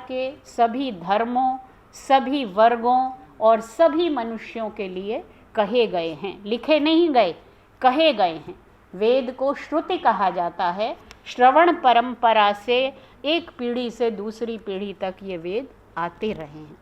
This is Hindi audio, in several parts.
के सभी धर्मों, सभी वर्गों और सभी मनुष्यों के लिए कहे गए हैं, लिखे नहीं गए, कहे गए हैं। वेद को श्रुति कहा जाता है। श्रवण परंपरा से एक पीढ़ी से दूसरी पीढ़ी तक ये वेद आते रहे हैं।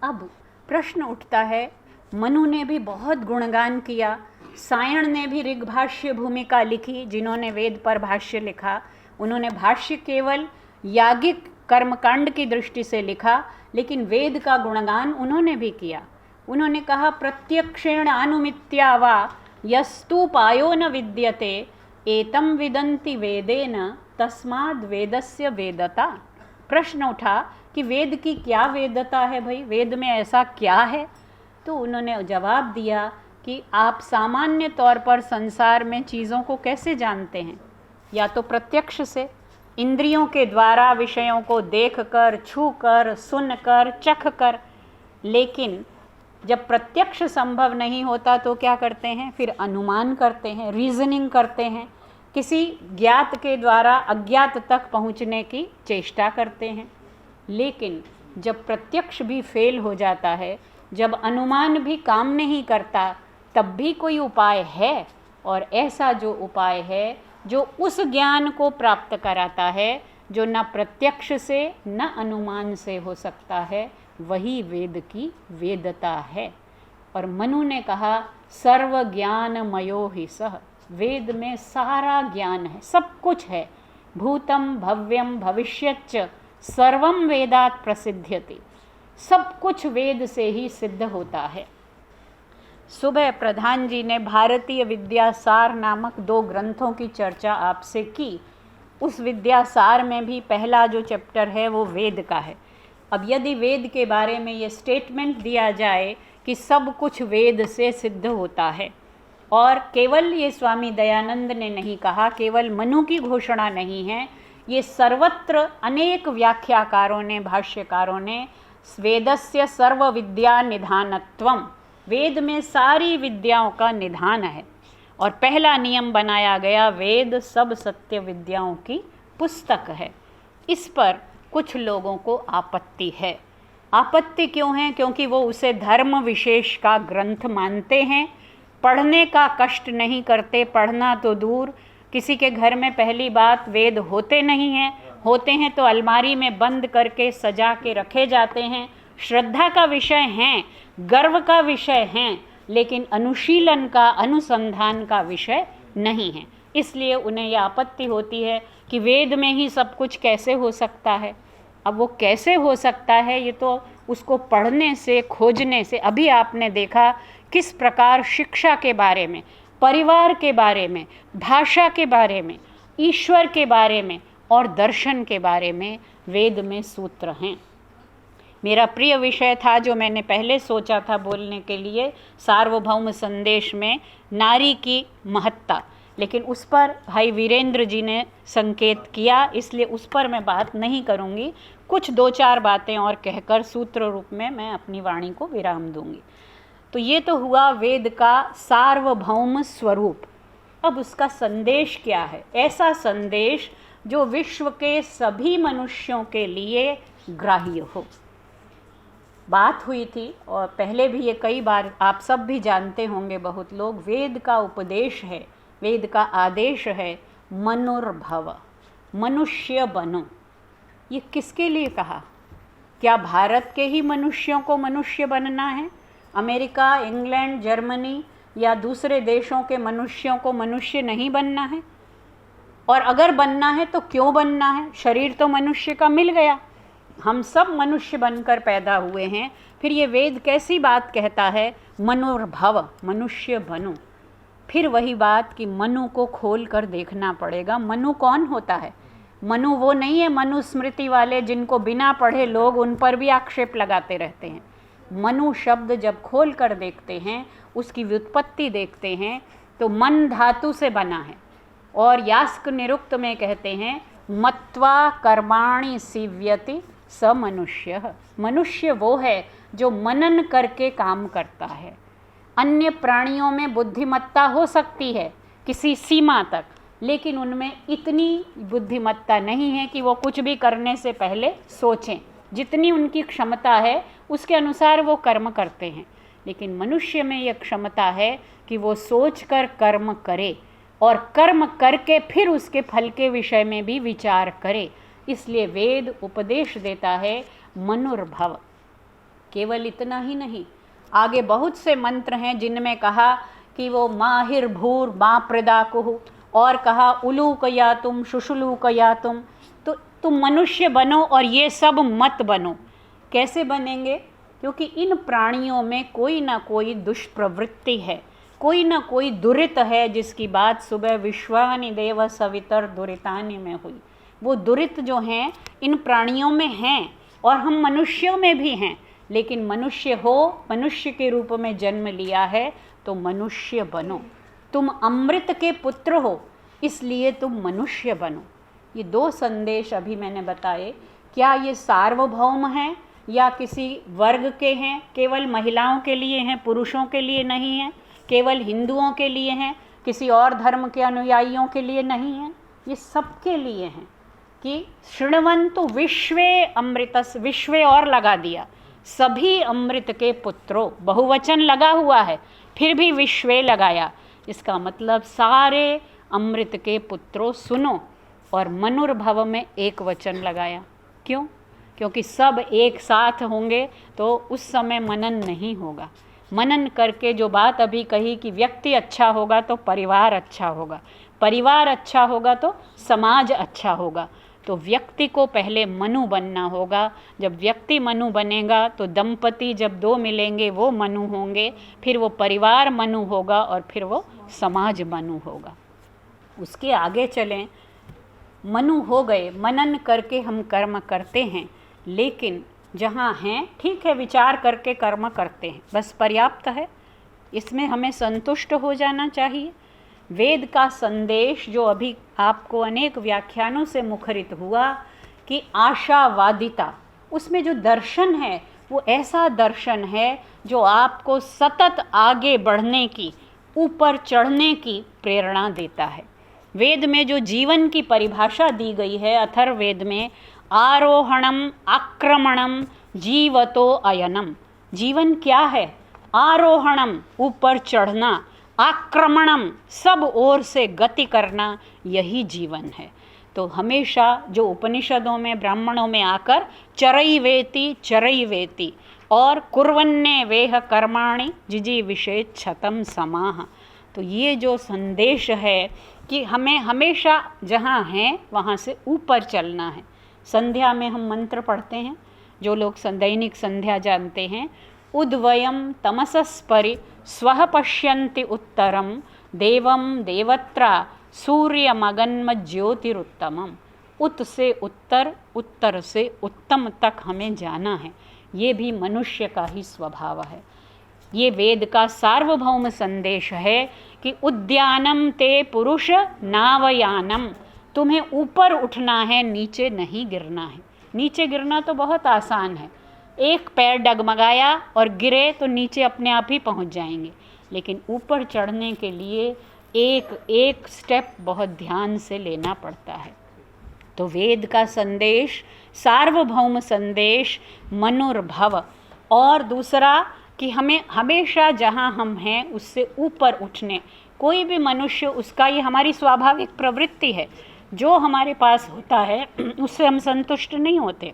अब प्रश्न उठता है, मनु ने भी बहुत गुणगान किया, सायण ने भी ऋग्भाष्य भूमिका लिखी, जिन्होंने वेद पर भाष्य लिखा, उन्होंने भाष्य केवल याज्ञिक कर्मकांड की दृष्टि से लिखा, लेकिन वेद का गुणगान उन्होंने भी किया। उन्होंने कहा, प्रत्यक्षेण अनुमित्या वा यस्तुपायो न विद्यते एतम विदन्ति वेदेन तस्माद् वेदस्य वेदता। प्रश्न उठा कि वेद की क्या वेदता है भाई, वेद में ऐसा क्या है? तो उन्होंने जवाब दिया कि आप सामान्य तौर पर संसार में चीज़ों को कैसे जानते हैं? या तो प्रत्यक्ष से, इंद्रियों के द्वारा विषयों को देखकर, छूकर, सुनकर, चखकर। लेकिन जब प्रत्यक्ष संभव नहीं होता तो क्या करते हैं? फिर अनुमान करते हैं, रीजनिंग करते हैं, किसी ज्ञात के द्वारा अज्ञात तक पहुंचने की चेष्टा करते हैं। लेकिन जब प्रत्यक्ष भी फेल हो जाता है, जब अनुमान भी काम नहीं करता, तब भी कोई उपाय है, और ऐसा जो उपाय है जो उस ज्ञान को प्राप्त कराता है जो न प्रत्यक्ष से न अनुमान से हो सकता है, वही वेद की वेदता है। और मनु ने कहा, सर्व ज्ञानमयो हि सः। वेद में सारा ज्ञान है, सब कुछ है। भूतम भव्यम भविष्यच्च सर्वम वेदात् प्रसिद्ध्यति। सब कुछ वेद से ही सिद्ध होता है। सुबह प्रधान जी ने भारतीय विद्यासार नामक 2 ग्रंथों की चर्चा आपसे की। उस विद्यासार में भी पहला जो चैप्टर है वो वेद का है। अब यदि वेद के बारे में ये स्टेटमेंट दिया जाए कि सब कुछ वेद से सिद्ध होता है, और केवल ये स्वामी दयानंद ने नहीं कहा, केवल मनु की घोषणा नहीं है, ये सर्वत्र अनेक व्याख्याकारों ने, भाष्यकारों ने वेदस्य सर्व विद्या निधानत्वम, वेद में सारी विद्याओं का निधान है। और पहला नियम बनाया गया, वेद सब सत्य विद्याओं की पुस्तक है। इस पर कुछ लोगों को आपत्ति है। आपत्ति क्यों है? क्योंकि वो उसे धर्म विशेष का ग्रंथ मानते हैं, पढ़ने का कष्ट नहीं करते। पढ़ना तो दूर, किसी के घर में पहली बात वेद होते नहीं हैं, होते हैं तो अलमारी में बंद करके सजा के रखे जाते हैं। श्रद्धा का विषय हैं, गर्व का विषय हैं, लेकिन अनुशीलन का, अनुसंधान का विषय नहीं है। इसलिए उन्हें यह आपत्ति होती है कि वेद में ही सब कुछ कैसे हो सकता है। अब वो कैसे हो सकता है, ये तो उसको पढ़ने से, खोजने से। अभी आपने देखा किस प्रकार शिक्षा के बारे में, परिवार के बारे में, भाषा के बारे में, ईश्वर के बारे में और दर्शन के बारे में वेद में सूत्र हैं। मेरा प्रिय विषय था जो मैंने पहले सोचा था बोलने के लिए, सार्वभौम संदेश में नारी की महत्ता, लेकिन उस पर भाई वीरेंद्र जी ने संकेत किया, इसलिए उस पर मैं बात नहीं करूंगी। कुछ 2-4 बातें और कहकर सूत्र रूप में मैं अपनी वाणी को विराम दूंगी। तो ये तो हुआ वेद का सार्वभौम स्वरूप। अब उसका संदेश क्या है? ऐसा संदेश जो विश्व के सभी मनुष्यों के लिए ग्राह्य हो। बात हुई थी, और पहले भी ये कई बार आप सब भी जानते होंगे, बहुत लोग, वेद का उपदेश है, वेद का आदेश है, मनुर्भव, मनुष्य बनो। ये किसके लिए कहा? क्या भारत के ही मनुष्यों को मनुष्य बनना है? अमेरिका, इंग्लैंड, जर्मनी या दूसरे देशों के मनुष्यों को मनुष्य नहीं बनना है? और अगर बनना है तो क्यों बनना है? शरीर तो मनुष्य का मिल गया, हम सब मनुष्य बनकर पैदा हुए हैं, फिर ये वेद कैसी बात कहता है, मनुर्भव, मनुष्य बनो। फिर वही बात कि मनु को खोल कर देखना पड़ेगा। मनु कौन होता है? मनु वो नहीं है मनुस्मृति वाले जिनको बिना पढ़े लोग उन पर भी आक्षेप लगाते रहते हैं। मनु शब्द जब खोल कर देखते हैं, उसकी व्युत्पत्ति देखते हैं, तो मन धातु से बना है। और यास्क निरुक्त में कहते हैं, मत्वा कर्माणि सीव्यति स मनुष्य। मनुष्य वो है जो मनन करके काम करता है। अन्य प्राणियों में बुद्धिमत्ता हो सकती है किसी सीमा तक, लेकिन उनमें इतनी बुद्धिमत्ता नहीं है कि वो कुछ भी करने से पहले सोचें। जितनी उनकी क्षमता है उसके अनुसार वो कर्म करते हैं। लेकिन मनुष्य में यह क्षमता है कि वो सोचकर कर्म करे और कर्म करके फिर उसके फल के विषय में भी विचार करे। इसलिए वेद उपदेश देता है मनुर्भव। केवल इतना ही नहीं, आगे बहुत से मंत्र हैं जिनमें कहा कि वो माहिर भूर माँ प्रदाकुहु, और कहा उलूक या तुम शुशुलूक या तुम मनुष्य बनो और ये सब मत बनो। कैसे बनेंगे? क्योंकि इन प्राणियों में कोई ना कोई दुष्प्रवृत्ति है, कोई ना कोई दुरित है, जिसकी बात सुबह विश्वानि देव सवितर दुरितानि में हुई। वो दुरित जो हैं इन प्राणियों में हैं और हम मनुष्यों में भी हैं। लेकिन मनुष्य हो, मनुष्य के रूप में जन्म लिया है तो मनुष्य बनो। तुम अमृत के पुत्र हो, इसलिए तुम मनुष्य बनो। ये दो संदेश अभी मैंने बताए। क्या ये सार्वभौम हैं या किसी वर्ग के हैं? केवल महिलाओं के लिए हैं, पुरुषों के लिए नहीं हैं। केवल हिंदुओं के लिए हैं, किसी और धर्म के अनुयायियों के लिए नहीं हैं। ये सबके लिए हैं कि शृण्वन्तु विश्वे अमृतस्, विश्वे और लगा दिया, सभी अमृत के पुत्रों, बहुवचन लगा हुआ है फिर भी विश्वे लगाया। इसका मतलब सारे अमृत के पुत्रों सुनो। और मनुर्भव में एक वचन लगाया। क्यों? क्योंकि सब एक साथ होंगे तो उस समय मनन नहीं होगा। मनन करके जो बात अभी कही कि व्यक्ति अच्छा होगा तो परिवार अच्छा होगा, परिवार अच्छा होगा तो समाज अच्छा होगा। तो व्यक्ति को पहले मनु बनना होगा। जब व्यक्ति मनु बनेगा तो दंपति जब दो मिलेंगे वो मनु होंगे, फिर वो परिवार मनु होगा और फिर वो समाज मनु होगा। उसके आगे चलें, मनु हो गए, मनन करके हम कर्म करते हैं, लेकिन जहाँ हैं ठीक है विचार करके कर्म करते हैं, बस पर्याप्त है, इसमें हमें संतुष्ट हो जाना चाहिए। वेद का संदेश जो अभी आपको अनेक व्याख्यानों से मुखरित हुआ कि आशावादिता, उसमें जो दर्शन है वो ऐसा दर्शन है जो आपको सतत आगे बढ़ने की, ऊपर चढ़ने की प्रेरणा देता है। वेद में जो जीवन की परिभाषा दी गई है अथर्ववेद में, आरोहणम आक्रमणम जीवतो अयनम। जीवन क्या है? आरोहणम ऊपर चढ़ना, आक्रमणम सब ओर से गति करना, यही जीवन है। तो हमेशा जो उपनिषदों में ब्राह्मणों में आकर चरई वेति और कुर्वन्ने वेह कर्माणि जिजी विषेद छतम समाह, तो ये जो संदेश है कि हमें हमेशा जहाँ हैं वहाँ से ऊपर चलना है। संध्या में हम मंत्र पढ़ते हैं, जो लोग दैनिक संध्या जानते हैं, उद्वयम तमसस्परि स्वः पश्यन्ति उत्तरम देवम देवत्रा सूर्यमगन्म ज्योतिरुत्तमम। उत से उत्तर, उत्तर से उत्तम तक हमें जाना है। ये भी मनुष्य का ही स्वभाव है। ये वेद का सार्वभौम संदेश है कि उद्यानम ते पुरुष नावयानम, तुम्हें ऊपर उठना है, नीचे नहीं गिरना है। नीचे गिरना तो बहुत आसान है, एक पैर डगमगाया और गिरे तो नीचे अपने आप ही पहुंच जाएंगे, लेकिन ऊपर चढ़ने के लिए एक एक स्टेप बहुत ध्यान से लेना पड़ता है। तो वेद का संदेश, सार्वभौम संदेश मनुर्भव, और दूसरा कि हमें हमेशा जहाँ हम हैं उससे ऊपर उठने, कोई भी मनुष्य, उसका ये हमारी स्वाभाविक प्रवृत्ति है, जो हमारे पास होता है उससे हम संतुष्ट नहीं होते,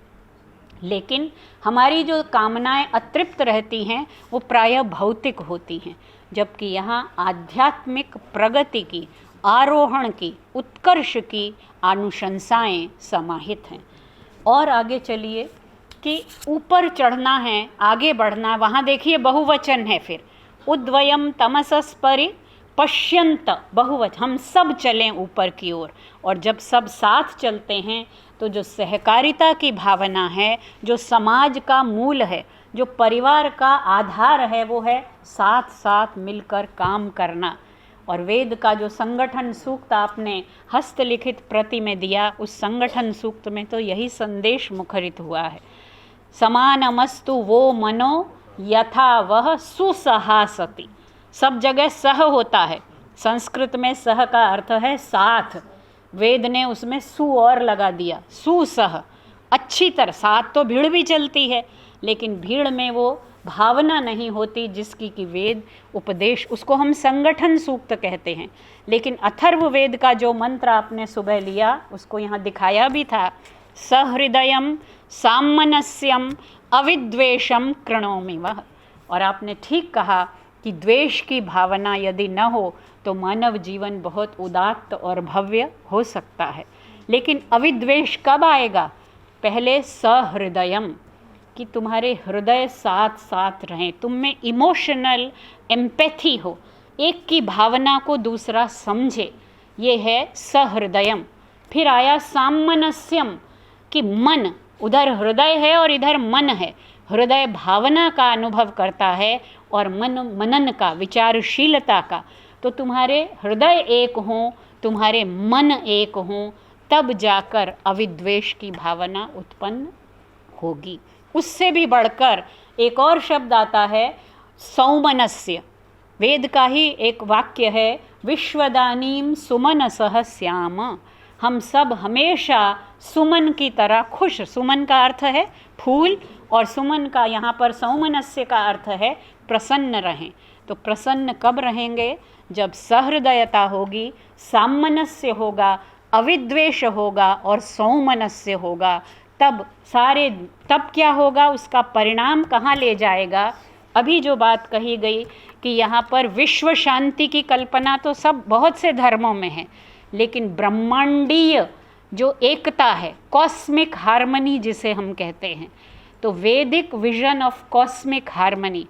लेकिन हमारी जो कामनाएं अतृप्त रहती हैं वो प्रायः भौतिक होती हैं, जबकि यहाँ आध्यात्मिक प्रगति की, आरोहण की, उत्कर्ष की अनुशंसाएं समाहित हैं। और आगे चलिए कि ऊपर चढ़ना है, आगे बढ़ना, वहाँ देखिए बहुवचन है, फिर उद्वयम तमसस्परि पश्यंत, बहुवचन, हम सब चलें ऊपर की ओर। और जब सब साथ चलते हैं तो जो सहकारिता की भावना है, जो समाज का मूल है, जो परिवार का आधार है, वो है साथ साथ मिलकर काम करना। और वेद का जो संगठन सूक्त आपने हस्तलिखित प्रति में दिया, उस संगठन सूक्त में तो यही संदेश मुखरित हुआ है, समानमस्तु वो मनो यथा वह सुसहासति। सब जगह सह होता है, संस्कृत में सह का अर्थ है साथ, वेद ने उसमें सु और लगा दिया, सुसह, अच्छी तरह। साथ तो भीड़ भी चलती है, लेकिन भीड़ में वो भावना नहीं होती जिसकी कि वेद उपदेश, उसको हम संगठन सूक्त कहते हैं। लेकिन अथर्ववेद का जो मंत्र आपने सुबह लिया उसको यहाँ दिखाया भी था, सहृदयम सामनस्यम अविद्वेषम कृणोमि वह। और आपने ठीक कहा कि द्वेष की भावना यदि न हो तो मानव जीवन बहुत उदात्त और भव्य हो सकता है। लेकिन अविद्वेष कब आएगा? पहले सहृदयम, कि तुम्हारे हृदय साथ साथ रहें, तुम में इमोशनल एम्पैथी हो, एक की भावना को दूसरा समझे, ये है सहृदयम। फिर आया सामनस्यम, कि मन, उधर हृदय है और इधर मन है, हृदय भावना का अनुभव करता है और मन मनन का, विचारशीलता का। तो तुम्हारे हृदय एक हों, तुम्हारे मन एक हों, तब जाकर अविद्वेष की भावना उत्पन्न होगी। उससे भी बढ़कर एक और शब्द आता है सौमनस्य, वेद का ही एक वाक्य है, विश्वदानीम सुमनसः श्याम। हम सब हमेशा सुमन की तरह खुश, सुमन का अर्थ है फूल, और सुमन का यहाँ पर सौमनस्य का अर्थ है प्रसन्न रहें। तो प्रसन्न कब रहेंगे? जब सहृदयता होगी, सामनस्य होगा, अविद्वेष होगा और सौमनस्य होगा। तब क्या होगा? उसका परिणाम कहाँ ले जाएगा? अभी जो बात कही गई कि यहाँ पर विश्व शांति की कल्पना तो सब बहुत से धर्मों में है, लेकिन ब्रह्मांडीय जो एकता है, कॉस्मिक हार्मनी जिसे हम कहते हैं, तो वैदिक विजन ऑफ कॉस्मिक हार्मनी,